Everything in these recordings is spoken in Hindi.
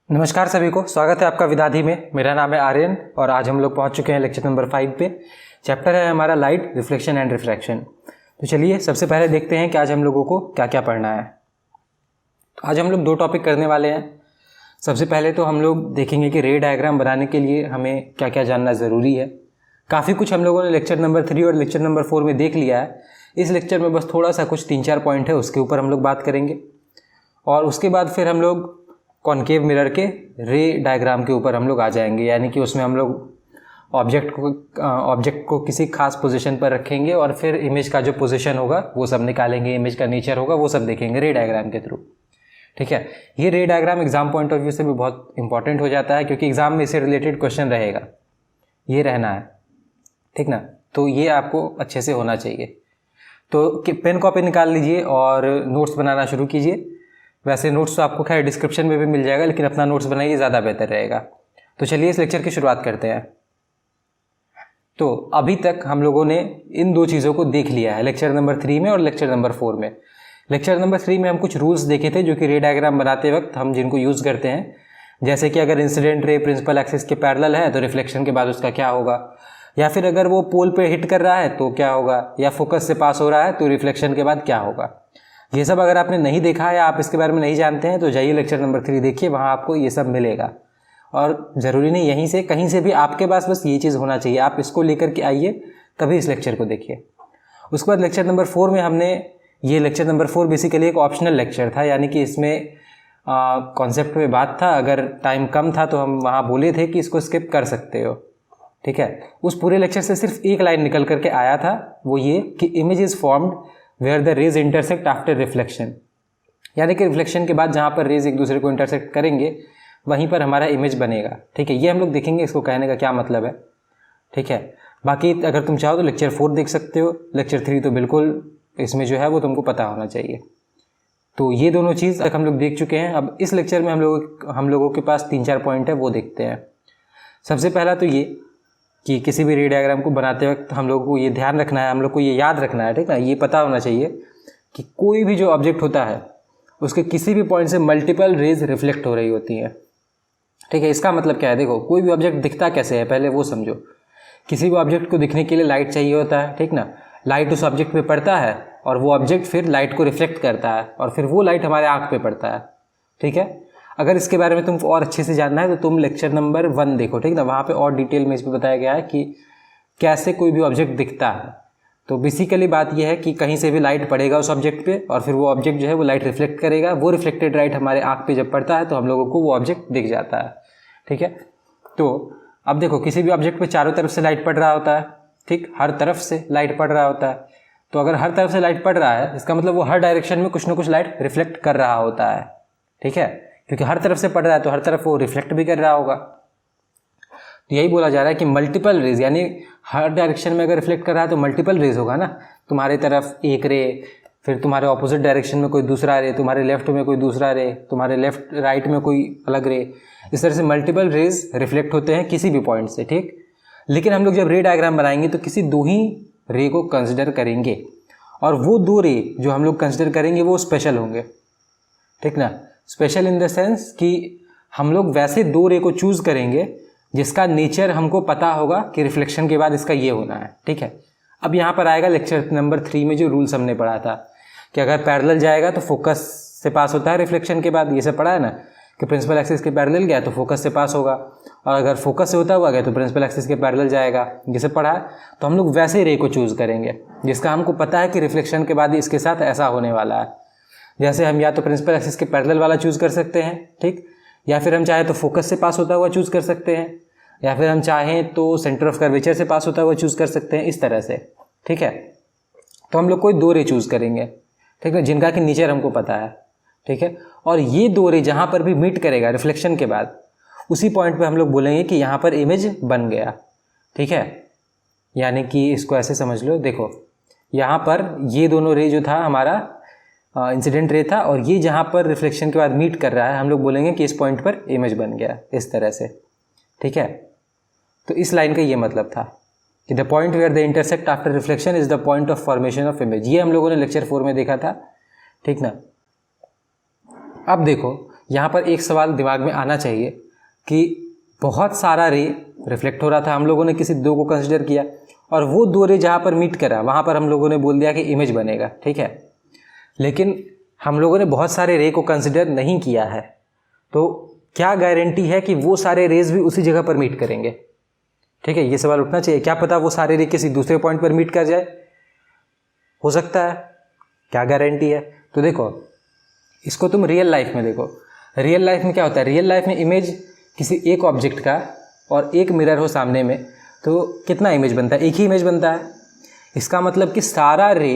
नमस्कार सभी को, स्वागत है आपका विधाधि में। मेरा नाम है आर्यन और आज हम लोग पहुंच चुके हैं लेक्चर नंबर 5 पे। चैप्टर है हमारा लाइट, रिफ्लेक्शन एंड रिफ्रैक्शन। तो चलिए सबसे पहले देखते हैं कि आज हम लोगों को क्या क्या पढ़ना है। तो आज हम लोग 2 टॉपिक करने वाले हैं। सबसे पहले तो हम लोग देखेंगे कि रे डायग्राम बनाने के लिए हमें क्या क्या जानना ज़रूरी है। काफ़ी कुछ हम लोगों ने लेक्चर नंबर 3 और लेक्चर नंबर 4 में देख लिया है। इस लेक्चर में बस थोड़ा सा कुछ 3-4 पॉइंट है, उसके ऊपर हम लोग बात करेंगे और उसके बाद फिर हम लोग कॉनकेव मिरर के रे डायग्राम के ऊपर हम लोग आ जाएंगे। यानी कि उसमें हम लोग ऑब्जेक्ट को किसी खास पोजीशन पर रखेंगे और फिर इमेज का जो पोजीशन होगा वो सब निकालेंगे, इमेज का नेचर होगा वो सब देखेंगे रे डायग्राम के थ्रू। ठीक है, ये रे diagram exam point of view से भी बहुत इंपॉर्टेंट हो जाता है क्योंकि एग्जाम में इससे रिलेटेड क्वेश्चन रहेगा, ये रहना है। ठीक ना, तो ये आपको अच्छे से होना चाहिए। तो पेन कॉपी निकाल लीजिए और नोट्स बनाना शुरू कीजिए। वैसे नोट्स तो आपको खैर डिस्क्रिप्शन में भी मिल जाएगा, लेकिन अपना नोट्स बनाइए, ज़्यादा बेहतर रहेगा। तो चलिए इस लेक्चर की शुरुआत करते हैं। तो अभी तक हम लोगों ने इन 2 चीज़ों को देख लिया है लेक्चर नंबर 3 में और लेक्चर नंबर 4 में। लेक्चर नंबर 3 में हम कुछ रूल्स देखे थे जो कि रे डायग्राम बनाते वक्त हम जिनको यूज़ करते हैं। जैसे कि अगर इंसिडेंट रे प्रिंसिपल एक्सिस के पैरेलल है तो रिफ्लेक्शन के बाद उसका क्या होगा, या फिर अगर वो पोल पे हिट कर रहा है तो क्या होगा, या फोकस से पास हो रहा है तो रिफ्लेक्शन के बाद क्या होगा। ये सब अगर आपने नहीं देखा है या आप इसके बारे में नहीं जानते हैं तो जाइए लेक्चर नंबर 3 देखिए, वहाँ आपको ये सब मिलेगा। और ज़रूरी नहीं यहीं से, कहीं से भी आपके पास बस ये चीज़ होना चाहिए, आप इसको लेकर के आइए तभी इस लेक्चर को देखिए। उसके बाद लेक्चर नंबर 4 में हमने ये लेक्चर नंबर 4 बेसिकली एक ऑप्शनल लेक्चर था, यानी कि इसमें कॉन्सेप्ट पे बात था। अगर टाइम कम था तो हम वहाँ बोले थे कि इसको स्किप कर सकते हो। ठीक है, उस पूरे लेक्चर से सिर्फ एक लाइन निकल करके आया था, वो ये कि image is formed where the rays intersect after reflection. यानी कि रिफ्लेक्शन के बाद जहाँ पर रेज एक दूसरे को इंटरसेक्ट करेंगे वहीं पर हमारा इमेज बनेगा। ठीक है, ये हम लोग देखेंगे इसको कहने का क्या मतलब है। ठीक है, बाकी अगर तुम चाहो तो लेक्चर 4 देख सकते हो, लेक्चर 3 तो बिल्कुल इसमें जो है वो तुमको पता होना चाहिए। तो ये दोनों चीज़ तक हम लोग देख चुके हैं। अब इस लेक्चर में हम लोगों के पास 3-4 पॉइंट है, वो देखते हैं। सबसे पहला तो ये कि किसी भी रे डायग्राम को बनाते वक्त हम लोग को ये ध्यान रखना है, हम लोग को ये याद रखना है, ठीक ना, ये पता होना चाहिए कि कोई भी जो ऑब्जेक्ट होता है उसके किसी भी पॉइंट से मल्टीपल रेज रिफ्लेक्ट हो रही होती हैं। ठीक है, इसका मतलब क्या है, देखो कोई भी ऑब्जेक्ट दिखता कैसे है पहले वो समझो। किसी भी ऑब्जेक्ट को दिखने के लिए लाइट चाहिए होता है, ठीक ना। लाइट उस ऑब्जेक्ट पे पड़ता है और वो ऑब्जेक्ट फिर लाइट को रिफ्लेक्ट करता है और फिर वो लाइट हमारे आँख पे पड़ता है। ठीक है, अगर इसके बारे में तुमको और अच्छे से जानना है तो तुम लेक्चर नंबर 1 देखो, ठीक ना, वहाँ पे और डिटेल में इस पर बताया गया है कि कैसे कोई भी ऑब्जेक्ट दिखता है। तो बेसिकली बात यह है कि कहीं से भी लाइट पड़ेगा उस ऑब्जेक्ट पे और फिर वो ऑब्जेक्ट जो है वो लाइट रिफ्लेक्ट करेगा, वो रिफ्लेक्टेड लाइट हमारे आँख पे जब पड़ता है तो हम लोगों को वो ऑब्जेक्ट दिख जाता है। ठीक है, तो अब देखो किसी भी ऑब्जेक्ट पे चारों तरफ से लाइट पड़ रहा होता है, ठीक, हर तरफ से लाइट पड़ रहा होता है। तो अगर हर तरफ से लाइट पड़ रहा है इसका मतलब वो हर डायरेक्शन में कुछ ना कुछ लाइट रिफ्लेक्ट कर रहा होता है। ठीक है, क्योंकि हर तरफ से पड़ रहा है तो हर तरफ वो रिफ्लेक्ट भी कर रहा होगा। तो यही बोला जा रहा है कि मल्टीपल रेज, यानी हर डायरेक्शन में अगर रिफ्लेक्ट कर रहा है तो मल्टीपल रेज होगा ना। तुम्हारे तरफ एक रे, फिर तुम्हारे ऑपोजिट डायरेक्शन में कोई दूसरा रे, तुम्हारे लेफ्ट में कोई दूसरा रे, तुम्हारे लेफ्ट राइट में कोई अलग रे। इस तरह से मल्टीपल रेज रिफ्लेक्ट होते हैं किसी भी पॉइंट से। ठीक, लेकिन हम लोग जब रे डायग्राम बनाएंगे तो किसी 2 ही रे को कंसिडर करेंगे और वो 2 रे जो हम लोग कंसिडर करेंगे वो स्पेशल होंगे। ठीक ना, स्पेशल इन द सेंस कि हम लोग वैसे 2 रे को चूज़ करेंगे जिसका नेचर हमको पता होगा कि रिफ्लेक्शन के बाद इसका ये होना है। ठीक है, अब यहाँ पर आएगा लेक्चर नंबर 3 में जो रूल्स हमने पढ़ा था कि अगर पैरेलल जाएगा तो फोकस से पास होता है रिफ्लेक्शन के बाद। ये सब पढ़ा है ना कि प्रिंसिपल एक्सिस के पैरेलल गया तो फोकस से पास होगा और अगर फोकस से होता हुआ गया तो प्रिंसिपल एक्सिस के पैरेलल जाएगा। ये सब पढ़ा है, तो हम लोग वैसे रे को चूज़ करेंगे जिसका हमको पता है कि रिफ्लेक्शन के बाद इसके साथ ऐसा होने वाला है। जैसे हम या तो प्रिंसिपल एक्सिस के पैरेलल वाला चूज़ कर सकते हैं, ठीक, या फिर हम चाहे तो फोकस से पास होता हुआ चूज़ कर सकते हैं, या फिर हम चाहें तो सेंटर ऑफ कर्वेचर से पास होता हुआ चूज़ कर सकते हैं, इस तरह से। ठीक है, तो हम लोग कोई 2 रे चूज़ करेंगे, ठीक है, जिनका कि नेचर हमको पता है। ठीक है, और ये 2 रे जहाँ पर भी मीट करेगा रिफ्लेक्शन के बाद उसी पॉइंट पे हम लोग बोलेंगे कि यहाँ पर इमेज बन गया। ठीक है, यानी कि इसको ऐसे समझ लो, देखो यहाँ पर ये दोनों रे जो था हमारा इंसिडेंट रे था और ये जहाँ पर रिफ्लेक्शन के बाद मीट कर रहा है हम लोग बोलेंगे कि इस पॉइंट पर इमेज बन गया, इस तरह से। ठीक है, तो इस लाइन का ये मतलब था कि the point where the intersect after reflection is the point of formation of image. ये हम लोगों ने लेक्चर 4 में देखा था। ठीक ना, अब देखो यहाँ पर एक सवाल दिमाग में आना चाहिए कि बहुत सारा रे रिफ्लेक्ट हो रहा था, हम लोगों ने किसी दो को कंसिडर किया और वो दो रे जहाँ पर मीट करा वहाँ पर हम लोगों ने बोल दिया कि इमेज बनेगा, ठीक है। लेकिन हम लोगों ने बहुत सारे रे को कंसिडर नहीं किया है, तो क्या गारंटी है कि वो सारे रेज भी उसी जगह पर मीट करेंगे, ठीक है। ये सवाल उठना चाहिए। क्या पता वो सारे रे किसी दूसरे पॉइंट पर मीट कर जाए, हो सकता है, क्या गारंटी है। तो देखो इसको तुम रियल लाइफ में देखो, रियल लाइफ में क्या होता है, रियल लाइफ में इमेज किसी एक ऑब्जेक्ट का और एक मिरर हो सामने में, तो कितना इमेज बनता है, एक ही इमेज बनता है। इसका मतलब कि सारा रे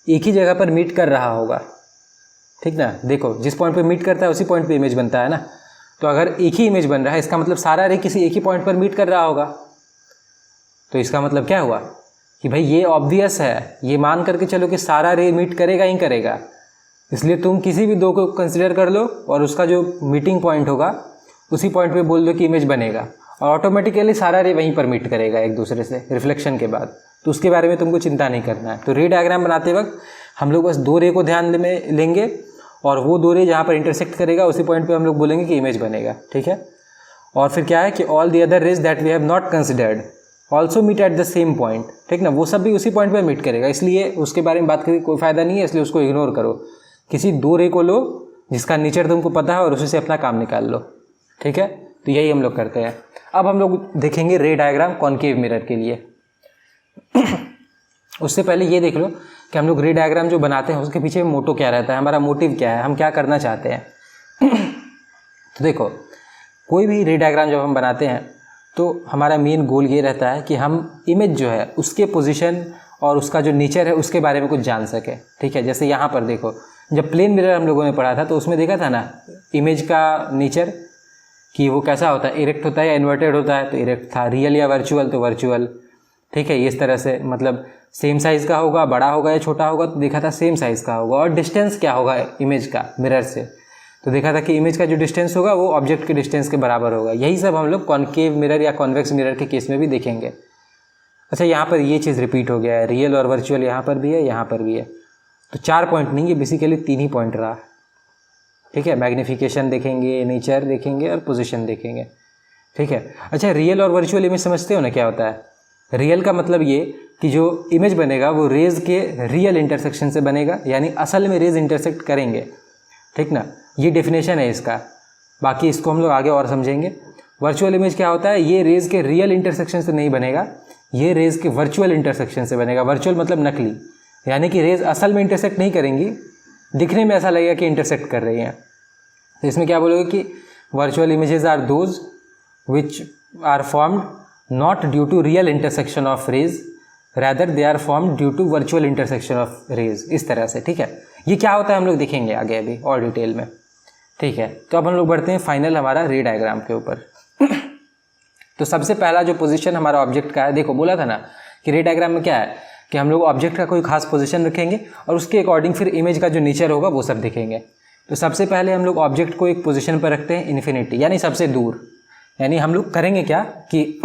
एक ही जगह पर मीट कर रहा होगा, ठीक ना। देखो जिस पॉइंट पे मीट करता है उसी पॉइंट पे इमेज बनता है ना। तो अगर एक ही इमेज बन रहा है इसका मतलब सारा रे किसी एक ही पॉइंट पर मीट कर रहा होगा। तो इसका मतलब क्या हुआ कि भाई ये ऑब्वियस है, ये मान करके चलो कि सारा रे मीट करेगा ही करेगा। इसलिए तुम किसी भी दो को कंसिडर कर लो और उसका जो मीटिंग पॉइंट होगा उसी पॉइंट पे बोल दो कि इमेज बनेगा, और ऑटोमेटिकली सारा रे वहीं पर मीट करेगा एक दूसरे से रिफ्लेक्शन के बाद। तो उसके बारे में तुमको चिंता नहीं करना है। तो रे डायग्राम बनाते वक्त हम लोग बस दो रे को ध्यान में लेंगे और वो दो रे जहाँ पर इंटरसेक्ट करेगा उसी पॉइंट पे हम लोग बोलेंगे कि इमेज बनेगा, ठीक है। और फिर क्या है कि all the other rays that we have not considered also meet at the same point, ठीक ना, वो सब भी उसी पॉइंट पर मीट करेगा। इसलिए उसके बारे में बात करके कोई फायदा नहीं है, इसलिए उसको इग्नोर करो। किसी दो रे को लो जिसका नेचर तुमको पता है और उसी से अपना काम निकाल लो, ठीक है। तो यही हम लोग करते हैं। अब हम लोग देखेंगे रे डायग्राम कॉनकेव मिरर के लिए। उससे पहले ये देख लो कि हम लोग रे डायग्राम जो बनाते हैं उसके पीछे मोटो क्या रहता है, हमारा मोटिव क्या है, हम क्या करना चाहते हैं। तो देखो कोई भी रे डायग्राम जब हम बनाते हैं तो हमारा मेन गोल ये रहता है कि हम इमेज जो है उसके पोजीशन और उसका जो नेचर है उसके बारे में कुछ जान सके, ठीक है। जैसे यहाँ पर देखो, जब प्लेन मिरर हम लोगों ने पढ़ा था तो उसमें देखा था ना इमेज का नेचर कि वो कैसा होता है, इरेक्ट होता है या इन्वर्टेड होता है। तो इरेक्ट था, रियल या वर्चुअल तो वर्चुअल, ठीक है। इस तरह से मतलब सेम साइज़ का होगा, बड़ा होगा या छोटा होगा, तो देखा था सेम साइज़ का होगा। और डिस्टेंस क्या होगा इमेज का मिरर से, तो देखा था कि इमेज का जो डिस्टेंस होगा वो ऑब्जेक्ट के डिस्टेंस के बराबर होगा। यही सब हम लोग कॉनकेव मिरर या कॉन्वेक्स मिरर के केस में भी देखेंगे। अच्छा यहाँ पर ये चीज़ रिपीट हो गया है, रियल और वर्चुअल यहाँ पर भी है, यहाँ पर भी है। तो 4 पॉइंट नहीं, ये बेसिकली 3 ही पॉइंट रहा, ठीक है। मैग्नीफिकेशन देखेंगे, नेचर देखेंगे और पोजीशन देखेंगे, ठीक है। अच्छा रियल और वर्चुअल इमेज समझते हो ना क्या होता है। रियल का मतलब ये कि जो इमेज बनेगा वो रेज के रियल इंटरसेक्शन से बनेगा, यानी असल में रेज इंटरसेक्ट करेंगे, ठीक ना। ये डेफिनेशन है इसका, बाकी इसको हम लोग आगे और समझेंगे। वर्चुअल इमेज क्या होता है, ये रेज के रियल इंटरसेक्शन से नहीं बनेगा, ये रेज के वर्चुअल इंटरसेक्शन से बनेगा। वर्चुअल मतलब नकली, यानी कि रेज असल में इंटरसेक्ट नहीं करेंगी, दिखने में ऐसा लगेगा कि इंटरसेक्ट कर रही हैं। तो इसमें क्या बोलोगे कि virtual images are those which are formed not due to real intersection of rays, rather they are formed due to virtual intersection of rays, इस तरह से, ठीक है। ये क्या होता है हम लोग देखेंगे आगे अभी और डिटेल में, ठीक है। तो अब हम लोग बढ़ते हैं फाइनल हमारा रे डायग्राम के ऊपर। तो सबसे पहला जो पोजीशन हमारा ऑब्जेक्ट का है, देखो बोला था ना कि रे डायग्राम में क्या है कि हम लोग ऑब्जेक्ट का कोई खास पोजीशन रखेंगे और उसके अकॉर्डिंग फिर इमेज का जो नेचर होगा वो सब देखेंगे। तो सबसे पहले हम लोग ऑब्जेक्ट को एक पोजीशन पर रखते हैं इन्फिनिटी, यानी सबसे दूर। यानी हम लोग करेंगे क्या कि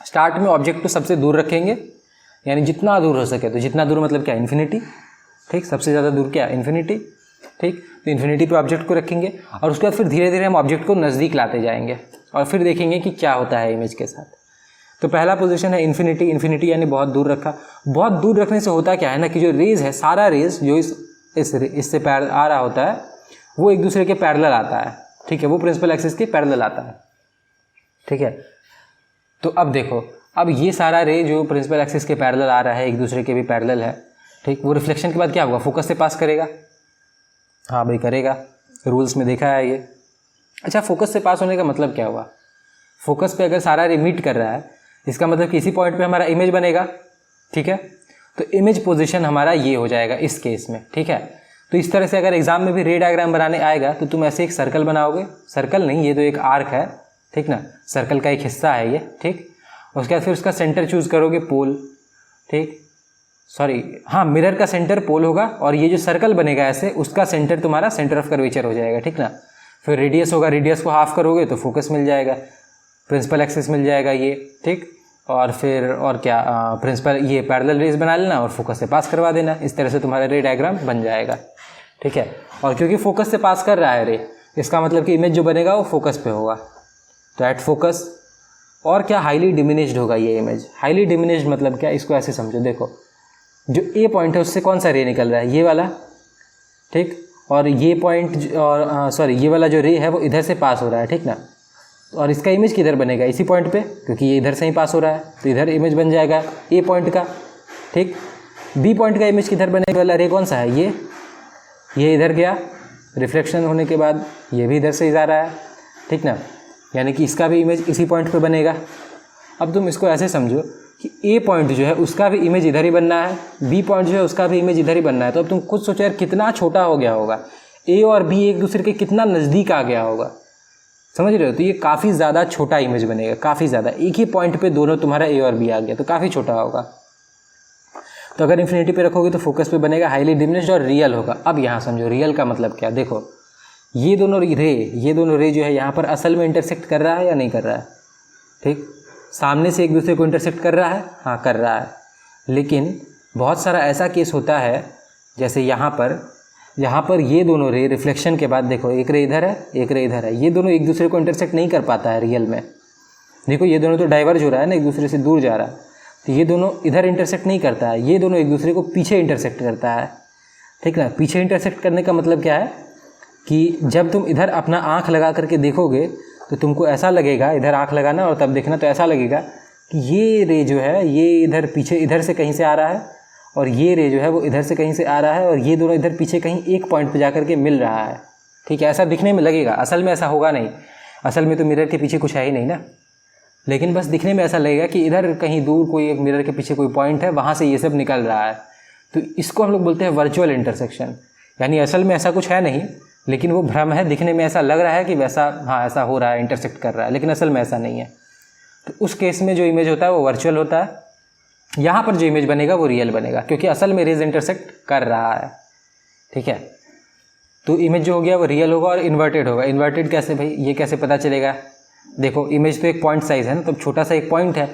स्टार्ट में ऑब्जेक्ट को सबसे दूर रखेंगे, यानी जितना दूर हो सके। तो जितना दूर मतलब क्या, इन्फिनिटी, ठीक। सबसे ज़्यादा दूर क्या, इन्फिनिटी, ठीक। तो इन्फिनिटी पे ऑब्जेक्ट को रखेंगे और उसके बाद फिर धीरे धीरे हम ऑब्जेक्ट को नज़दीक लाते जाएंगे और फिर देखेंगे कि क्या होता है इमेज के साथ। तो पहला पोजीशन है इन्फिनिटी। इन्फिनिटी यानी बहुत दूर रखा। बहुत दूर रखने से होता क्या है ना कि जो रेज है, सारा रेज जो इससे आ रहा होता है वो एक दूसरे के पैरेलल आता है, ठीक है। वो प्रिंसिपल एक्सिस के पैरेलल आता है, ठीक है। तो अब देखो, अब ये सारा रे जो प्रिंसिपल एक्सिस के पैरेलल आ रहा है, एक दूसरे के भी पैरेलल है, ठीक। वो रिफ्लेक्शन के बाद क्या होगा, फोकस से पास करेगा, हाँ भाई करेगा, रूल्स में देखा है ये। अच्छा फोकस से पास होने का मतलब क्या हुआ, फोकस पे अगर सारा रे मीट कर रहा है इसका मतलब किसी पॉइंट पे हमारा इमेज बनेगा, ठीक है। तो इमेज पोजीशन हमारा ये हो जाएगा इस केस में, ठीक है। तो इस तरह से अगर एग्जाम में भी रे डायग्राम बनाने आएगा तो तुम ऐसे एक सर्कल बनाओगे, सर्कल नहीं ये तो एक आर्क है, ठीक ना, सर्कल का एक हिस्सा है ये, ठीक। उसके बाद फिर उसका सेंटर चूज करोगे पोल, ठीक, सॉरी हाँ मिरर का सेंटर पोल होगा और ये जो सर्कल बनेगा ऐसे उसका सेंटर तुम्हारा सेंटर ऑफ कर्वेचर हो जाएगा, ठीक ना। फिर रेडियस होगा, रेडियस को हाफ करोगे तो फोकस मिल जाएगा, प्रिंसिपल एक्सिस मिल जाएगा ये, ठीक। और फिर और क्या, प्रिंसिपल ये पैरेलल रेज बना लेना और फोकस से पास करवा देना। इस तरह से तुम्हारा रे डायग्राम बन जाएगा, ठीक है। और क्योंकि फोकस से पास कर रहा है रे, इसका मतलब कि इमेज जो बनेगा वो फोकस पे होगा, तो एट फोकस। और क्या, हाईली डिमिनिश्ड होगा ये इमेज। हाईली डिमिनिश्ड मतलब क्या, इसको ऐसे समझो, देखो जो ए पॉइंट है उससे कौन सा रे निकल रहा है, ये वाला, ठीक। और ये पॉइंट और सॉरी ये वाला जो रे है वो इधर से पास हो रहा है, ठीक ना। और इसका इमेज किधर बनेगा, इसी पॉइंट पे, क्योंकि ये इधर से ही पास हो रहा है, तो इधर इमेज बन जाएगा ए पॉइंट का, ठीक। बी पॉइंट का इमेज किधर बनेगा, वाला रे कौन सा है, ये इधर गया, रिफ्लेक्शन होने के बाद ये भी इधर से ही जा रहा है, ठीक ना। यानी कि इसका भी इमेज इसी पॉइंट पे बनेगा। अब तुम इसको ऐसे समझो कि ए पॉइंट जो है उसका भी इमेज इधर ही बनना है, बी पॉइंट जो है उसका भी इमेज इधर ही बनना है। तो अब तुम खुद सोचो यार कितना छोटा हो गया होगा, ए और बी एक दूसरे के कितना नज़दीक आ गया होगा, समझ रहे हो। तो ये काफ़ी ज़्यादा छोटा इमेज बनेगा, काफ़ी ज़्यादा। एक ही पॉइंट पे दोनों तुम्हारा ए और बी आ गया, तो काफ़ी छोटा होगा। तो अगर इन्फिनिटी पे रखोगे तो फोकस पे बनेगा, हाईली डिमिनिश्ड और रियल होगा। अब यहाँ समझो रियल का मतलब क्या, देखो ये दोनों रे जो है यहाँ पर असल में इंटरसेक्ट कर रहा है या नहीं कर रहा है, ठीक। सामने से एक दूसरे को इंटरसेक्ट कर रहा है, हाँ कर रहा है। लेकिन बहुत सारा ऐसा केस होता है, जैसे यहाँ पर ये दोनों रे रिफ्लेक्शन के बाद, देखो एक रे इधर है, एक रे इधर है, ये दोनों एक दूसरे को इंटरसेक्ट नहीं कर पाता है रियल में। देखो ये दोनों तो डाइवर्ज हो रहा है ना, एक दूसरे से दूर जा रहा है, तो ये दोनों इधर इंटरसेक्ट नहीं करता है, ये दोनों एक दूसरे को पीछे इंटरसेक्ट करता है, ठीक ना। पीछे इंटरसेक्ट करने का मतलब क्या है कि जब तुम इधर अपना आँख लगा करके देखोगे तो तुमको ऐसा लगेगा, इधर आँख लगाना और तब देखना, तो ऐसा लगेगा कि ये रे जो है ये इधर पीछे इधर से कहीं से आ रहा है, और ये रे जो है वो इधर से कहीं से आ रहा है, और ये दोनों इधर पीछे कहीं एक पॉइंट पे जा कर के मिल रहा है, ठीक है। ऐसा दिखने में लगेगा, असल में ऐसा होगा नहीं, असल में तो मिरर के पीछे कुछ है ही नहीं ना। लेकिन बस दिखने में ऐसा लगेगा कि इधर कहीं दूर कोई एक मिरर के पीछे कोई पॉइंट है, वहाँ से ये सब निकल रहा है। तो इसको हम लोग बोलते हैं वर्चुअल इंटरसेक्शन। यानी असल में ऐसा कुछ है नहीं, लेकिन वो भ्रम है, दिखने में ऐसा लग रहा है कि वैसा, हाँ ऐसा हो रहा है, इंटरसेक्ट कर रहा है, लेकिन असल में ऐसा नहीं है। तो उस केस में जो इमेज होता है वो वर्चुअल होता है। यहाँ पर जो इमेज बनेगा वो रियल बनेगा, क्योंकि असल में रेज इंटरसेक्ट कर रहा है, ठीक है। तो इमेज जो हो गया वो रियल होगा और इन्वर्टेड होगा। इन्वर्टेड कैसे भाई, ये कैसे पता चलेगा, देखो इमेज तो एक पॉइंट साइज है ना, तो छोटा सा एक पॉइंट है,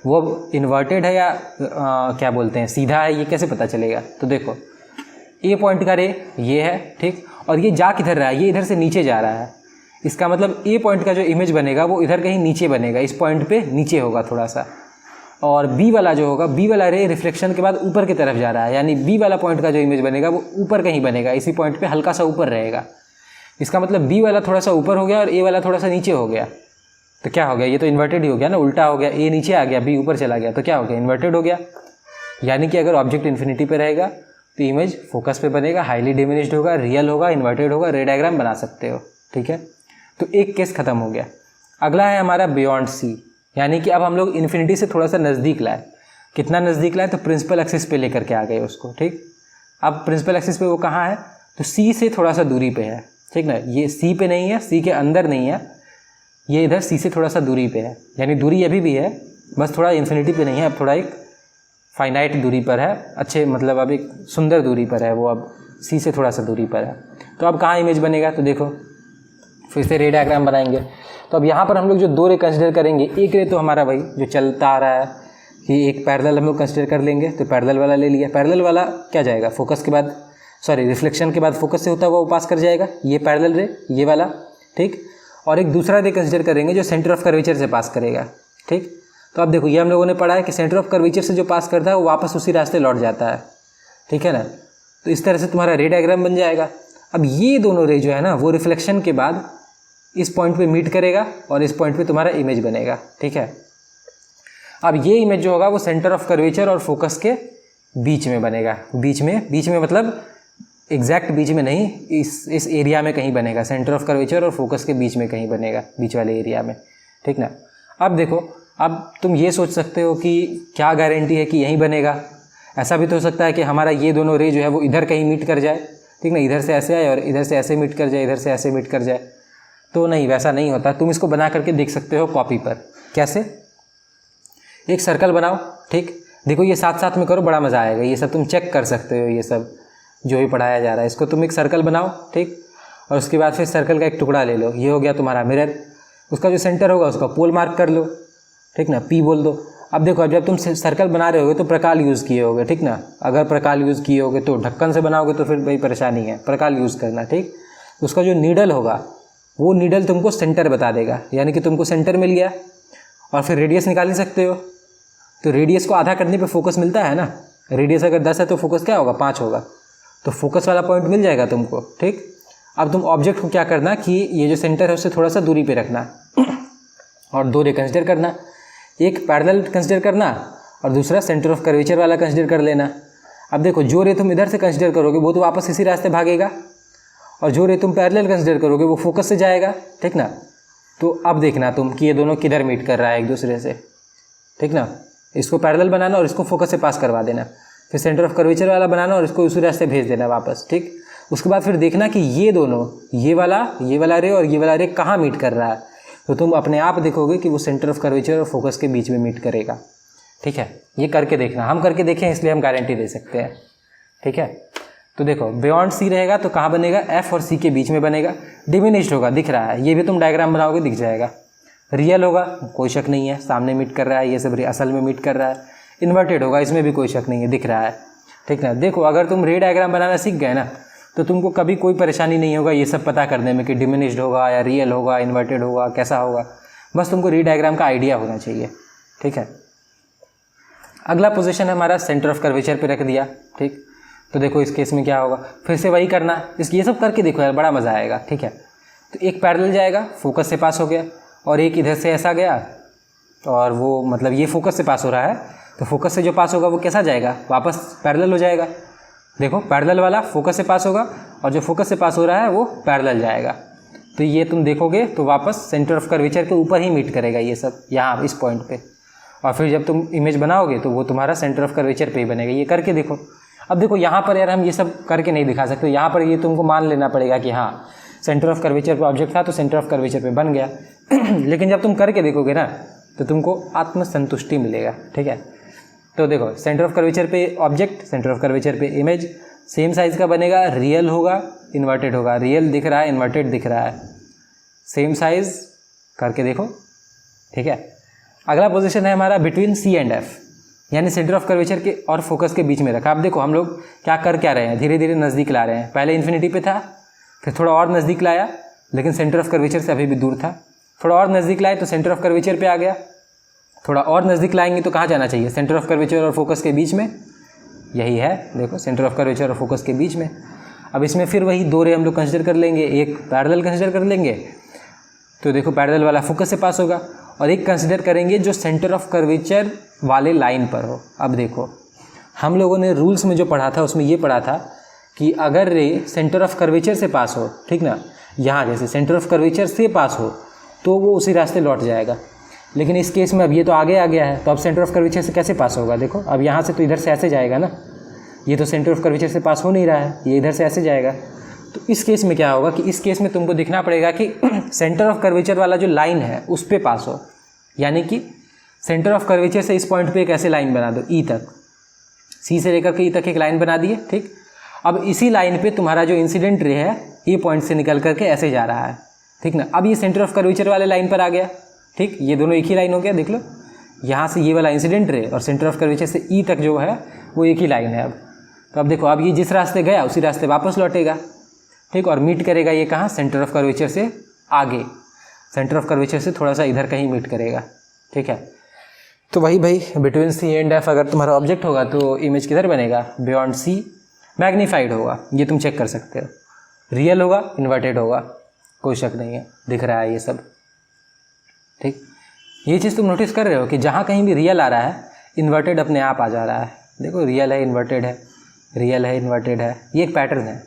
वो इन्वर्टेड है या क्या बोलते हैं सीधा है, ये कैसे पता चलेगा। तो देखो ए पॉइंट का रे ये है, ठीक। और ये जा किधर रहा है, ये इधर से नीचे जा रहा है। इसका मतलब ए पॉइंट का जो इमेज बनेगा वो इधर कहीं नीचे बनेगा, इस पॉइंट पे नीचे होगा थोड़ा सा। और बी वाला जो होगा, बी वाला रे रिफ्लेक्शन के बाद ऊपर की तरफ जा रहा है, यानी बी वाला पॉइंट का जो इमेज बनेगा वो ऊपर कहीं बनेगा, इसी पॉइंट पे हल्का सा ऊपर रहेगा। इसका मतलब बी वाला थोड़ा सा ऊपर हो गया और ए वाला थोड़ा सा नीचे हो गया। तो क्या हो गया, ये तो इन्वर्टेड ही हो गया ना, उल्टा हो गया, ए नीचे आ गया, बी ऊपर चला गया, तो क्या हो गया, इन्वर्टेड हो गया। यानी कि अगर ऑब्जेक्ट इन्फिनिटी पे रहेगा तो इमेज फोकस पे बनेगा, हाईली डिमिनिश्ड होगा, रियल होगा, इन्वर्टेड होगा, रे डायग्राम बना सकते हो, ठीक है। तो एक केस खत्म हो गया। अगला है हमारा बियॉन्ड सी, यानी कि अब हम लोग इन्फिनिटी से थोड़ा सा नज़दीक लाए। कितना नज़दीक लाए, तो प्रिंसिपल एक्सिस पे लेकर के आ गए उसको, ठीक। अब प्रिंसिपल एक्सिस पे वो कहाँ है, तो सी से थोड़ा सा दूरी पे है, ठीक ना। ये सी पे नहीं है, सी के अंदर नहीं है, ये इधर सी से थोड़ा सा दूरी पे है, यानी दूरी अभी भी है, बस थोड़ा इन्फिनिटी पे नहीं है, अब थोड़ा एक फाइनाइट दूरी पर है, अच्छे मतलब अब एक सुंदर दूरी पर है वो, अब सी से थोड़ा सा दूरी पर है। तो अब कहाँ इमेज बनेगा, तो देखो फिर से रे डायग्राम बनाएंगे। तो अब यहाँ पर हम लोग जो दो रे कंसिडर करेंगे, एक रे तो हमारा भाई जो चलता आ रहा है कि एक पैरेलल हम लोग कंसिडर कर लेंगे, तो पैरेलल वाला ले लिया। पैरेलल वाला क्या जाएगा, फोकस के बाद रिफ्लेक्शन के बाद फोकस से होता हुआ वो पास कर जाएगा, ये पैरेलल रे ये वाला, ठीक। और एक दूसरा रे कंसिडर करेंगे जो सेंटर ऑफ कर्वेचर से पास करेगा, ठीक। तो अब देखो ये हम लोगों ने पढ़ा है कि सेंटर ऑफ कर्वेचर से जो पास करता है वो वापस उसी रास्ते लौट जाता है, ठीक है ना। तो इस तरह से तुम्हारा रे डायग्राम बन जाएगा। अब ये दोनों रे जो है ना वो रिफ्लेक्शन के बाद इस पॉइंट पे मीट करेगा और इस पॉइंट पे तुम्हारा इमेज बनेगा, ठीक है। अब ये इमेज जो होगा वो सेंटर ऑफ कर्वेचर और फोकस के बीच में बनेगा, बीच में मतलब एग्जैक्ट बीच में नहीं, इस एरिया में कहीं बनेगा, सेंटर ऑफ कर्वेचर और फोकस के बीच में कहीं बनेगा, बीच वाले एरिया में, ठीक ना। अब देखो, अब तुम ये सोच सकते हो कि क्या गारंटी है कि यहीं बनेगा। ऐसा भी तो हो सकता है कि हमारा ये दोनों रे जो है वो इधर कहीं मीट कर जाए, ठीक ना, इधर से ऐसे आए और इधर से ऐसे मीट कर जाए, इधर से ऐसे मीट कर जाए। तो नहीं, वैसा नहीं होता। तुम इसको बना करके देख सकते हो कॉपी पर। कैसे, एक सर्कल बनाओ, ठीक। देखो ये साथ साथ में करो, बड़ा मज़ा आएगा। ये सब तुम चेक कर सकते हो, ये सब जो भी पढ़ाया जा रहा है। इसको तुम एक सर्कल बनाओ, ठीक। और उसके बाद फिर सर्कल का एक टुकड़ा ले लो, ये हो गया तुम्हारा मिरर। उसका जो सेंटर होगा उसका पोल मार्क कर लो, ठीक ना, पी बोल दो। अब देखो, अब जब तुम सर्कल बना रहे होगे तो प्रकाल यूज़ किए होगे, ठीक ना। अगर प्रकाल यूज़ किए होगे तो ढक्कन से बनाओगे तो फिर भाई परेशानी है, प्रकाल यूज़ करना, ठीक। उसका जो नीडल होगा वो नीडल तुमको सेंटर बता देगा, यानी कि तुमको सेंटर मिल गया और फिर रेडियस निकाल नहीं सकते हो, तो रेडियस को आधा करने पे फोकस मिलता है ना। रेडियस अगर 10 है तो फोकस क्या होगा, 5 होगा, तो फोकस वाला पॉइंट मिल जाएगा तुमको, ठीक। अब तुम ऑब्जेक्ट को क्या करना कि ये जो सेंटर है उससे थोड़ा सा दूरी पे रखना और 2 रे कंसिडर करना, एक पैरेलल कंसिडर करना और दूसरा सेंटर ऑफ कर्वेचर वाला कंसिडर कर लेना। अब देखो, जो रे तुम इधर से कंसिडर करोगे वो तो वापस इसी रास्ते भागेगा, और जो रे तुम पैरेलल कंसिडर करोगे वो फोकस से जाएगा, ठीक ना। तो अब देखना तुम कि ये दोनों किधर मीट कर रहा है एक दूसरे से, ठीक ना। इसको पैरेलल बनाना और इसको फोकस से पास करवा देना, फिर सेंटर ऑफ कर्वेचर वाला बनाना और इसको उसी रास्ते भेज देना वापस, ठीक। उसके बाद फिर देखना कि ये दोनों, ये वाला रे और ये वाला रे कहाँ मीट कर रहा है, तो तुम अपने आप देखोगे कि वो सेंटर ऑफ कर्वेचर और फोकस के बीच में मीट करेगा, ठीक है। ये करके देखना, हम करके देखें इसलिए हम गारंटी दे सकते हैं, ठीक है। तो देखो, बियॉन्ड सी रहेगा तो कहाँ बनेगा, एफ और सी के बीच में बनेगा। डिमिनिश्ड होगा, दिख रहा है, ये भी तुम डायग्राम बनाओगे दिख जाएगा। रियल होगा, कोई शक नहीं है, सामने मीट कर रहा है, ये सब असल में मीट कर रहा है। इन्वर्टेड होगा, इसमें भी कोई शक नहीं है, दिख रहा है, ठीक ना। देखो, अगर तुम रे डायग्राम बनाना सीख गए ना तो तुमको कभी कोई परेशानी नहीं होगा ये सब पता करने में कि डिमिनिश्ड होगा या रियल होगा, इन्वर्टेड होगा, कैसा होगा। बस तुमको रे डायग्राम का आइडिया होना चाहिए, ठीक है। अगला पोजीशन है हमारा सेंटर ऑफ कर्वेचर पे रख दिया, ठीक। तो देखो इस केस में क्या होगा, फिर से वही करना, ये सब करके देखो यार, बड़ा मज़ा आएगा, ठीक है। तो एक पैरेलल जाएगा, फोकस से पास हो गया, और एक इधर से ऐसा गया, और वो मतलब ये फोकस से पास हो रहा है, तो फोकस से जो पास होगा वो कैसा जाएगा, वापस पैरेलल हो जाएगा। देखो, पैरेलल वाला फोकस से पास होगा और जो फोकस से पास हो रहा है वो पैरेलल जाएगा। तो ये तुम देखोगे तो वापस सेंटर ऑफ कर्वेचर के ऊपर ही मीट करेगा ये सब, यहाँ इस पॉइंट पे। और फिर जब तुम इमेज बनाओगे तो वो तुम्हारा सेंटर ऑफ कर्वेचर पे ही बनेगा। ये करके देखो। अब देखो, यहाँ पर यार हम ये सब करके नहीं दिखा सकते, यहाँ पर ये तुमको मान लेना पड़ेगा कि हाँ सेंटर ऑफ कर्वेचर पे ऑब्जेक्ट था तो सेंटर ऑफ कर्वेचर पे बन गया लेकिन जब तुम करके देखोगे ना तो तुमको आत्मसंतुष्टि मिलेगा, ठीक है। तो देखो, सेंटर ऑफ कर्वेचर पे ऑब्जेक्ट, सेंटर ऑफ कर्वेचर पे इमेज, सेम साइज़ का बनेगा, रियल होगा, इन्वर्टेड होगा, रियल दिख रहा है, इन्वर्टेड दिख रहा है, सेम साइज़ करके देखो, ठीक है। अगला पोजीशन है हमारा बिटवीन सी एंड एफ, यानी सेंटर ऑफ कर्वेचर के और फोकस के बीच में रखा। अब देखो हम लोग क्या रहे हैं, धीरे धीरे नज़दीक ला रहे हैं। पहले इन्फिनिटी पे था, फिर थोड़ा और नज़दीक लाया, लेकिन सेंटर ऑफ कर्वेचर से अभी भी दूर था। थोड़ा और नज़दीक लाए तो सेंटर ऑफ कर्वेचर पे आ गया। थोड़ा और नज़दीक लाएंगे तो कहाँ जाना चाहिए, सेंटर ऑफ कर्वेचर और फोकस के बीच में, यही है, देखो सेंटर ऑफ कर्वेचर और फोकस के बीच में। अब इसमें फिर वही 2 रे हम लोग कंसिडर कर लेंगे, एक पैरेलल कंसिडर कर लेंगे, तो देखो पैरेलल वाला फोकस से पास होगा, और एक कंसिडर करेंगे जो सेंटर ऑफ कर्वेचर वाले लाइन पर हो। अब देखो, हम लोगों ने रूल्स में जो पढ़ा था उसमें ये पढ़ा था कि अगर रे सेंटर ऑफ कर्वेचर से पास हो, ठीक ना, यहाँ जैसे सेंटर ऑफ कर्वेचर से पास हो तो वो उसी रास्ते लौट जाएगा। लेकिन इस केस में अब ये तो आगे आ गया है, तो अब सेंटर ऑफ कर्वेचर से कैसे पास होगा, देखो अब यहाँ से तो इधर से ऐसे जाएगा ना, ये तो सेंटर ऑफ कर्वेचर से पास हो नहीं रहा है, ये इधर से ऐसे जाएगा। तो इस केस में क्या होगा कि इस केस में तुमको दिखना पड़ेगा कि सेंटर ऑफ कर्वेचर वाला जो लाइन है उस पर पास हो, यानी कि सेंटर ऑफ कर्वेचर से इस पॉइंट पे एक ऐसे लाइन बना दो, ई तक, सी से लेकर के ई तक एक लाइन बना दिए, ठीक। अब इसी लाइन पे तुम्हारा जो इंसिडेंट रे है ये पॉइंट से निकल करके ऐसे जा रहा है, ठीक ना। अब ये सेंटर ऑफ कर्वेचर वाले लाइन पर आ गया, ठीक, ये दोनों एक ही लाइन हो गया, देख लो, यहाँ से ये वाला इंसिडेंट रे और सेंटर ऑफ कर्वेचर से ई तक जो है वो एक ही लाइन है। अब तो अब देखो, अब ये जिस रास्ते गया उसी रास्ते वापस लौटेगा, ठीक, और मीट करेगा ये कहाँ, सेंटर ऑफ कर्वेचर से आगे, सेंटर ऑफ कर्वेचर से थोड़ा सा इधर कहीं मीट करेगा, ठीक है। तो वही भाई बिटवीन सी एंड एफ अगर तुम्हारा ऑब्जेक्ट होगा तो इमेज किधर बनेगा, बियॉन्ड सी, मैग्नीफाइड होगा, ये तुम चेक कर सकते हो, रियल होगा, इन्वर्टेड होगा, कोई शक नहीं है, दिख रहा है ये सब, ठीक। ये चीज़ तुम नोटिस कर रहे हो कि जहाँ कहीं भी रियल आ रहा है इन्वर्टेड अपने आप आ जा रहा है। देखो, रियल है, इन्वर्टेड है, रियल है, इन्वर्टेड है, ये एक पैटर्न है,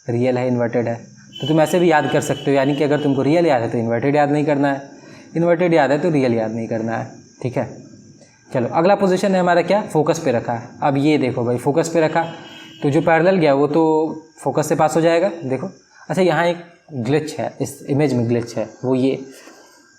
रियल है, इन्वर्टेड है। तो तुम ऐसे भी याद कर सकते हो, यानी कि अगर तुमको रियल याद है तो इन्वर्टेड याद नहीं करना है, इन्वर्टेड याद है तो रियल याद नहीं करना है, ठीक है। चलो, अगला पोजीशन है हमारा क्या, फोकस पे रखा है। अब ये देखो भाई, फोकस पे रखा तो जो पैरेलल गया वो तो फोकस से पास हो जाएगा, देखो। अच्छा, यहाँ एक ग्लिच है, इस इमेज में ग्लिच है, वो ये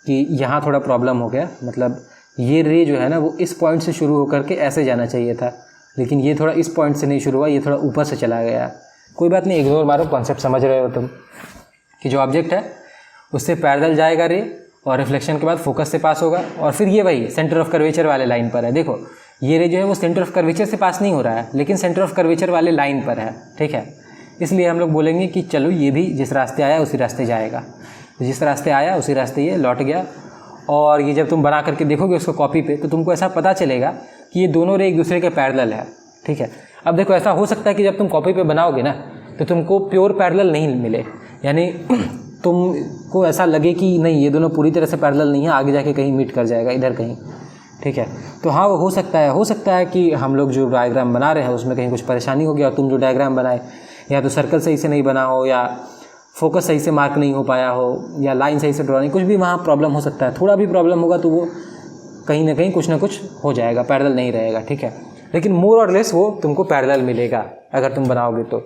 कि यहाँ थोड़ा प्रॉब्लम हो गया, मतलब ये रे जो है ना वो इस पॉइंट से शुरू होकर के ऐसे जाना चाहिए था, लेकिन ये थोड़ा इस पॉइंट से नहीं शुरू हुआ, ये थोड़ा ऊपर से चला गया। कोई बात नहीं, इग्नोर मारो, कॉन्सेप्ट समझ रहे हो तुम कि जो ऑब्जेक्ट है उससे पैरेलल जाएगा रे और रिफ्लेक्शन के बाद फोकस से पास होगा, और फिर ये वही सेंटर ऑफ कर्वेचर वाले लाइन पर है। देखो ये रे जो है वो सेंटर ऑफ कर्वेचर से पास नहीं हो रहा है, लेकिन सेंटर ऑफ कर्वेचर वाले लाइन पर है, ठीक है। इसलिए हम लोग बोलेंगे कि चलो ये भी जिस रास्ते आया उसी रास्ते जाएगा, जिस रास्ते आया उसी रास्ते ये लौट गया। और ये जब तुम बना करके देखोगे उसको कॉपी पे, तो तुमको ऐसा पता चलेगा कि ये दोनों रे एक दूसरे के पैरेलल है, ठीक है। अब देखो ऐसा हो सकता है कि जब तुम कॉपी पे बनाओगे ना तो तुमको प्योर पैरेलल नहीं मिले, यानी तुमको ऐसा लगे कि नहीं ये दोनों पूरी तरह से पैरेलल नहीं है, आगे जाके कहीं मीट कर जाएगा इधर कहीं, ठीक है। तो हाँ वो हो सकता है कि हम लोग जो डायग्राम बना रहे हैं उसमें कहीं कुछ परेशानी हो गया, तुम जो डायग्राम बनाए या तो सर्कल सही से नहीं बना हो, या फोकस सही से मार्क नहीं हो पाया हो, या लाइन सही से ड्रॉ नहीं, कुछ भी वहाँ प्रॉब्लम हो सकता है। थोड़ा भी प्रॉब्लम होगा तो वो कहीं ना कहीं कुछ ना कुछ हो जाएगा, पैरेलल नहीं रहेगा, ठीक है। लेकिन मोर और लेस वो तुमको पैरेलल मिलेगा अगर तुम बनाओगे तो।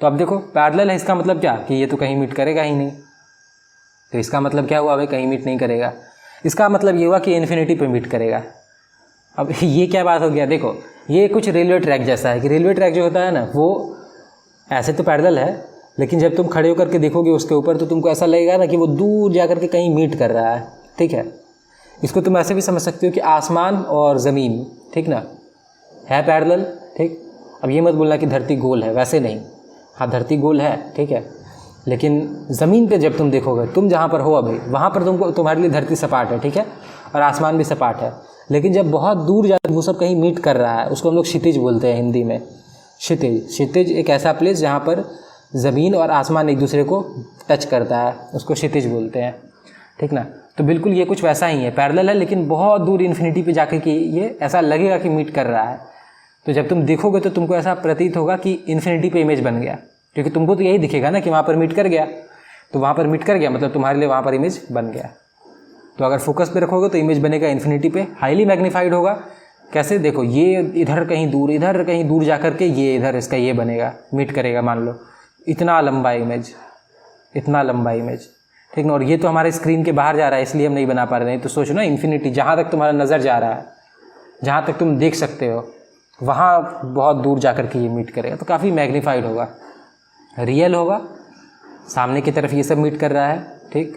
अब देखो पैरेलल है, इसका मतलब क्या कि ये तो कहीं मीट करेगा ही नहीं। तो इसका मतलब क्या हुआ भाई, कहीं मीट नहीं करेगा। इसका मतलब ये हुआ कि इन्फिनिटी पे मीट करेगा। अब ये क्या बात हो गया, देखो ये कुछ रेलवे ट्रैक जैसा है कि रेलवे ट्रैक जो होता है ना वो ऐसे तो पैरेलल है, लेकिन जब तुम खड़े होकर के देखोगे उसके ऊपर तो तुमको ऐसा लगेगा ना कि वो दूर जा कर के कहीं मीट कर रहा है, ठीक है। इसको तुम ऐसे भी समझ सकते हो कि आसमान और ज़मीन, ठीक ना, है पैरेलल, ठीक। अब ये मत बोलना कि धरती गोल है, वैसे नहीं, हाँ धरती गोल है, ठीक है, लेकिन ज़मीन पे जब तुम देखोगे, तुम जहाँ पर हो अभी वहाँ पर तुमको तुम्हारे लिए धरती सपाट है, ठीक है, और आसमान भी सपाट है। लेकिन जब बहुत दूर जाकर वो सब कहीं मीट कर रहा है, उसको हम लोग क्षितिज बोलते हैं हिंदी में। क्षितिज एक ऐसा प्लेस जहाँ पर ज़मीन और आसमान एक दूसरे को टच करता है, उसको क्षितिज बोलते हैं, ठीक ना। तो बिल्कुल ये कुछ वैसा ही है, पैरेलल है लेकिन बहुत दूर इन्फिनिटी पे जाकर के ये ऐसा लगेगा कि मीट कर रहा है। तो जब तुम देखोगे तो तुमको ऐसा प्रतीत होगा कि इन्फिनिटी पे इमेज बन गया, क्योंकि तुमको तो यही दिखेगा ना कि वहाँ पर मीट कर गया, तो वहाँ पर मीट कर गया मतलब तुम्हारे लिए वहाँ पर इमेज बन गया। तो अगर फोकस पे रखोगे तो इमेज बनेगा इन्फिनिटी पे, हाईली मैग्नीफाइड होगा। कैसे, देखो ये इधर कहीं दूर जा कर के ये इधर इसका ये बनेगा, मीट करेगा, मान लो इतना लंबा इमेज, ठीक ना। और ये तो हमारे स्क्रीन के बाहर जा रहा है इसलिए हम नहीं बना पा रहे हैं। तो सोचो ना इन्फिनिटी, जहाँ तक तुम्हारा नज़र जा रहा है, जहाँ तक तुम देख सकते हो, वहाँ बहुत दूर जा कर के ये मीट करेगा, तो काफ़ी मैग्नीफाइड होगा, रियल होगा। सामने की तरफ ये सब मीट कर रहा है, ठीक,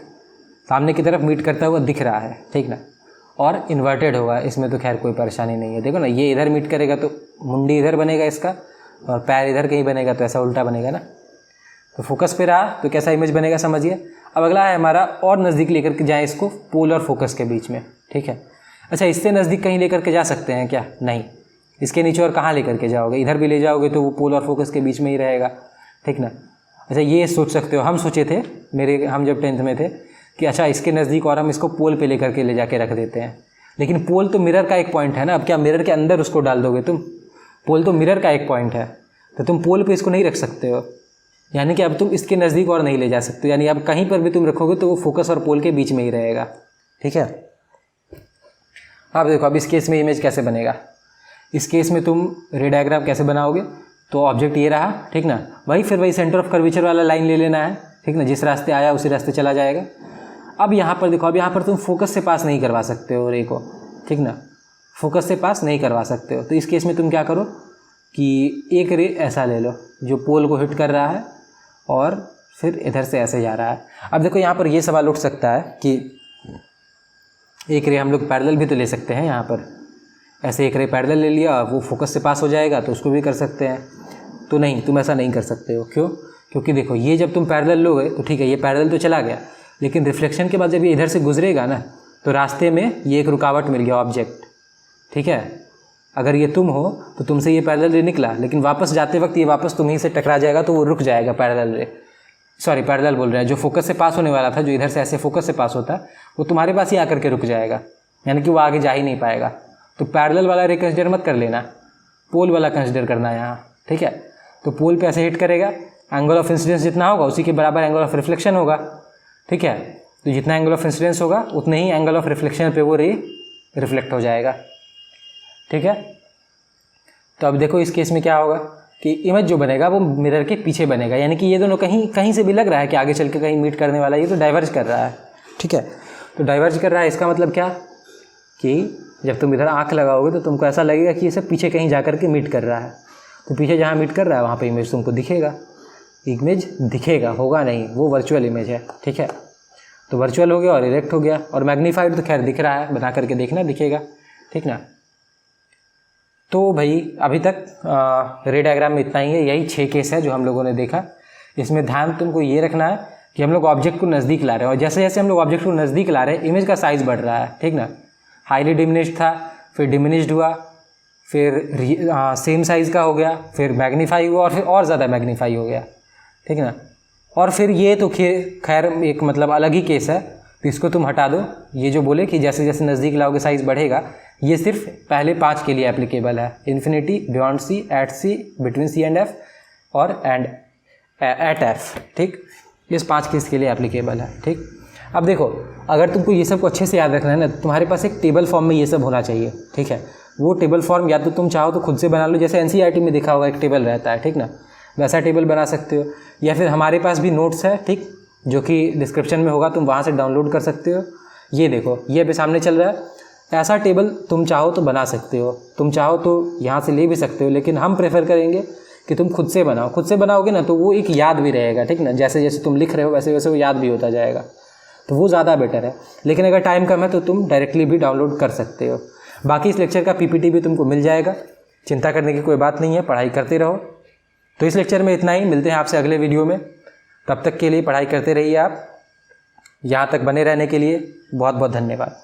सामने की तरफ मीट करता हुआ दिख रहा है, ठीक ना। और इन्वर्टेड होगा, इसमें तो खैर कोई परेशानी नहीं है। देखो ना ये इधर मीट करेगा तो मुंडी इधर बनेगा इसका, और पैर इधर कहीं बनेगा तो ऐसा उल्टा बनेगा ना। तो फोकस पे रहा तो कैसा इमेज बनेगा समझिए। अब अगला है हमारा, और नज़दीक लेकर के जाएँ इसको पोल और फोकस के बीच में, ठीक है। अच्छा इससे नज़दीक कहीं लेकर के जा सकते हैं क्या, नहीं। इसके नीचे और कहाँ लेकर के जाओगे, इधर भी ले जाओगे तो वो पोल और फोकस के बीच में ही रहेगा, ठीक ना। अच्छा ये सोच सकते हो, हम सोचे थे हम जब 10th में थे कि अच्छा इसके नज़दीक और हम इसको पोल पे लेकर के ले जाके रख देते हैं, लेकिन पोल तो मिरर का एक पॉइंट है ना। अब क्या मिरर के अंदर उसको डाल दोगे तुम, पोल तो मिरर का एक पॉइंट है, तो तुम पोल पे इसको नहीं रख सकते हो, यानी कि अब तुम इसके नज़दीक और नहीं ले जा सकते, यानी अब कहीं पर भी तुम रखोगे तो वो फोकस और पोल के बीच में ही रहेगा, ठीक है। अब देखो अब इस केस में इमेज कैसे बनेगा। इस केस में तुम रे डायग्राम कैसे बनाओगे, तो ऑब्जेक्ट ये रहा, ठीक ना, वही सेंटर ऑफ कर्वेचर वाला लाइन ले लेना है, ठीक ना, जिस रास्ते आया उसी रास्ते चला जाएगा। अब यहाँ पर देखो, अब यहाँ पर तुम फोकस से पास नहीं करवा सकते हो रे को, ठीक ना, फोकस से पास नहीं करवा सकते हो। तो इस केस में तुम क्या करो कि एक रे ऐसा ले लो जो पोल को हिट कर रहा है और फिर इधर से ऐसे जा रहा है। अब देखो यहाँ पर ये सवाल उठ सकता है कि एक रे हम लोग पैरेलल भी तो ले सकते हैं, यहाँ पर ऐसे एक रे पैरेलल ले लिया, वो फोकस से पास हो जाएगा तो उसको भी कर सकते हैं। तो नहीं, तुम ऐसा नहीं कर सकते हो। क्यों? क्योंकि देखो ये जब तुम पैरेलल लोगे तो ठीक है ये पैरेलल तो चला गया, लेकिन रिफ्लेक्शन के बाद जब ये इधर से गुजरेगा ना तो रास्ते में ये एक रुकावट मिल गया ऑब्जेक्ट, ठीक है। अगर ये तुम हो तो तुमसे ये पैरेलल रे निकला, लेकिन वापस जाते वक्त ये वापस तुम्हीं से टकरा जाएगा तो वो रुक जाएगा पैरेलल बोल रहे हैं, जो फोकस से पास होने वाला था, जो इधर से ऐसे फोकस से पास होता वो तुम्हारे पास ही आकर के रुक जाएगा, यानी कि वो आगे जा ही नहीं पाएगा। तो पैरेलल वाला रे कंसिडर मत कर लेना, पोल वाला कंसिडर करना है यहाँ, ठीक है। तो पोल पे ऐसे हिट करेगा, एंगल ऑफ इंसिडेंस जितना होगा उसी के बराबर एंगल ऑफ रिफ्लेक्शन होगा, ठीक है। तो जितना एंगल ऑफ इंसिडेंस होगा उतने ही एंगल ऑफ रिफ्लेक्शन पे वो रे रिफ्लेक्ट हो जाएगा, ठीक है। तो अब देखो इस केस में क्या होगा कि इमेज जो बनेगा वो मिरर के पीछे बनेगा, यानी कि ये दोनों कहीं से भी लग रहा है कि आगे चल के कहीं मीट करने वाला है, ये तो डाइवर्ज कर रहा है, ठीक है। तो डाइवर्ज कर रहा है, इसका मतलब क्या कि जब तुम इधर आँख लगाओगे तो तुमको ऐसा लगेगा कि ये सब पीछे कहीं जा कर के मीट कर रहा है। तो पीछे जहाँ मीट कर रहा है वहाँ पे इमेज तुमको दिखेगा, इमेज दिखेगा, होगा नहीं, वो वर्चुअल इमेज है, ठीक है। तो वर्चुअल हो गया और इरेक्ट हो गया, और मैग्नीफाइड तो खैर दिख रहा है, बना करके देखना दिखेगा, ठीक ना। तो भाई अभी तक रे डायग्राम में इतना ही है, यही 6 केस है जो हम लोगों ने देखा। इसमें ध्यान तुमको ये रखना है कि हम लोग ऑब्जेक्ट को नज़दीक ला रहे हैं, और जैसे जैसे हम लोग ऑब्जेक्ट को नज़दीक ला रहे हैं इमेज का साइज़ बढ़ रहा है, ठीक ना। हाईली डिमिनिश्ड था, फिर डिमिनिश्ड हुआ, फिर सेम साइज़ का हो गया, फिर मैग्नीफाई हुआ, और फिर और ज़्यादा मैग्नीफाई हो गया, ठीक ना। और फिर ये तो खैर एक मतलब अलग ही केस है, तो इसको तुम हटा दो। ये जो बोले कि जैसे जैसे नज़दीक लाओगे साइज़ बढ़ेगा, ये सिर्फ पहले 5 के लिए एप्लीकेबल है, infinity, beyond C, at C, between C and F, और एंड एट एफ, ठीक। इस 5 केस के लिए एप्लीकेबल है, ठीक। अब देखो, अगर तुमको ये सब को अच्छे से याद रखना है ना, तुम्हारे पास एक टेबल फॉर्म में ये सब होना चाहिए, ठीक है। वो टेबल फॉर्म या तो तुम चाहो तो खुद से बना लो, जैसे एनसीईआरटी में देखा होगा एक टेबल रहता है, ठीक ना, वैसा टेबल बना सकते हो, या फिर हमारे पास भी नोट्स है, ठीक, जो कि डिस्क्रिप्शन में होगा, तुम वहाँ से डाउनलोड कर सकते हो। ये देखो, ये अभी सामने चल रहा है, ऐसा टेबल तुम चाहो तो बना सकते हो, तुम चाहो तो यहाँ से ले भी सकते हो, लेकिन हम प्रेफर करेंगे कि तुम खुद से बनाओ। खुद से बनाओगे ना तो वो एक याद भी रहेगा, ठीक ना, जैसे जैसे तुम लिख रहे हो वैसे वैसे वो याद भी होता जाएगा, तो वो ज़्यादा बेटर है। लेकिन अगर टाइम कम है तो तुम डायरेक्टली भी डाउनलोड कर सकते हो। बाकी इस लेक्चर का पीपीटी भी तुमको मिल जाएगा, चिंता करने की कोई बात नहीं है, पढ़ाई करते रहो। तो इस लेक्चर में इतना ही, मिलते हैं आपसे अगले वीडियो में। तब तक के लिए पढ़ाई करते रहिए आप। यहाँ तक बने रहने के लिए बहुत बहुत धन्यवाद।